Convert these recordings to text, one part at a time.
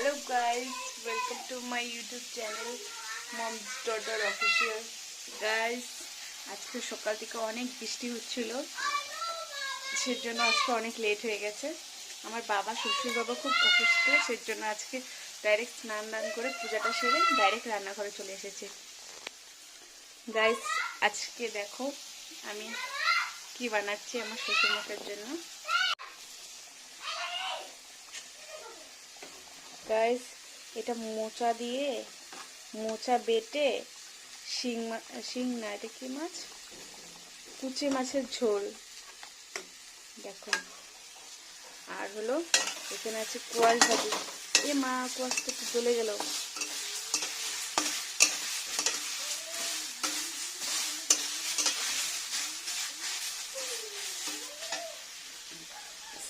Hello guys, welcome to my YouTube channel Mom's Daughter Official. Guys, আজকে সকাল থেকে অনেক বৃষ্টি হচ্ছিল, সেজন্য আজকে অনেক লেট হয়ে গেছে। আমার বাবা শ্বশুর বাবা খুব অসুস্থ, সেজন্য আজকে ডাইরেক্ট স্নান করে পূজাটা সেরে ডাইরেক্ট রান্নাঘরে চলে এসেছি। গাইস, আজকে দেখো আমি কি বানাচ্ছি আমার শ্বশুরমশাইয়ের জন্য। গাইস, এটা মোচা বেটে শিং না, এটা কি মাছ, কুচে মাছের ঝোল দেখো। আর হলো এখানে আছে কোয়াশ ভাজি। এ মা, কোয়াশটা একটু জ্বলে গেল।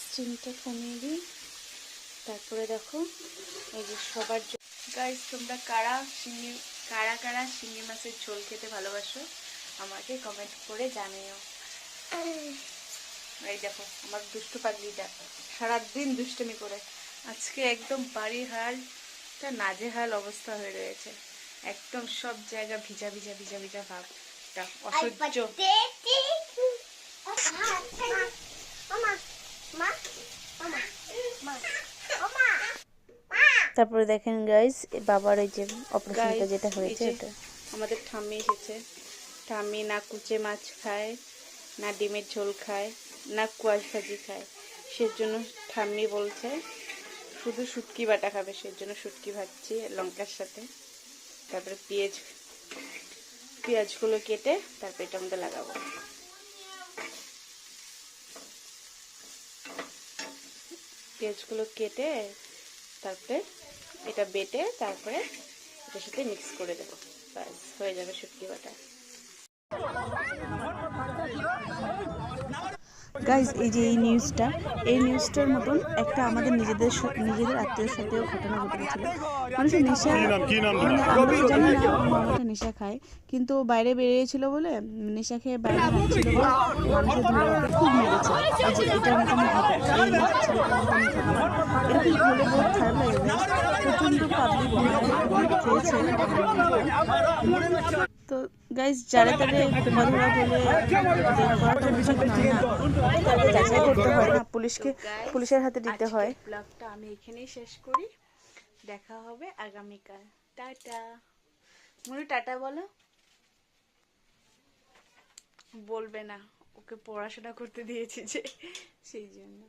স্টিমটা কমিয়ে দিই। তারপরে দেখো এই যে সবার গাইস, তোমরা কারা শিঙি মাছের ঝোল খেতে ভালোবাসো আমাকে কমেন্ট করে জানিও। এই দেখো আমার দুষ্টু পাগলিটা সারাদিন দুষ্টুমি করে আজকে একদম বাড়ির হালটা নাজেহাল অবস্থা হয়ে রয়েছে। একদম সব জায়গা ভিজা ভিজা ভিজা ভিজা ভাবটা অসহ্য। তারপরে দেখেন গাইস, বাবার এই যে অপারেশনটা যেটা হয়েছে, এটা আমাদের ঠাম্মি এসেছে। ঠাম্মি না কুচে মাছ খায়, না ডিমের ঝোল খায়, না কোয়াশ ভাজি খায়। সেজন্য ঠাম্মি বলছে শুধু শুটকি বাটা খাবে, সেজন্য শুটকি ভাজছি লঙ্কার সাথে। তারপরে পেঁয়াজগুলো কেটে তারপরে এটার মধ্যে লাগাবো। পেঁয়াজগুলো কেটে তারপরে এটা বেটে তারপরে এটার সাথে মিক্স করে দেবো, ব্যাস হয়ে যাবে শুটকি বাটা। গাইজ, এই যে এই নিউজটার মতন একটা আমাদের নিজেদের আত্মীয়ের সাথেও ঘটনা ঘটেছিল। মানুষের নেশা, আমরা জানি না মামাটা নেশা খায়, কিন্তু বাইরে বেরিয়েছিল বলে নেশা খেয়ে বাইরে হাঁটছিল বলে মানুষের ধরে ওকে খুব মেরেছে। এই যে এটার মতনই ঘটে, এই ছেলেটার মতনই ঘটনা। এরকম হলে বহুত খারাপ লাগে। প্রচণ্ড পাবলিক খেয়েছে। তো গাইজ, যারা তাদের ধরা বলে করাটা উচিত নয় না, তাদের যাচাই করতে হয় না, পুলিশের হাতে দিতে হয়। ব্লগটা আমি এখানেই শেষ করি, দেখা হবে আগামীকাল। টাটা। মনে টাটা বলো। বলবে না, ওকে পড়াশোনা করতে দিয়েছি যে, সেই জন্য।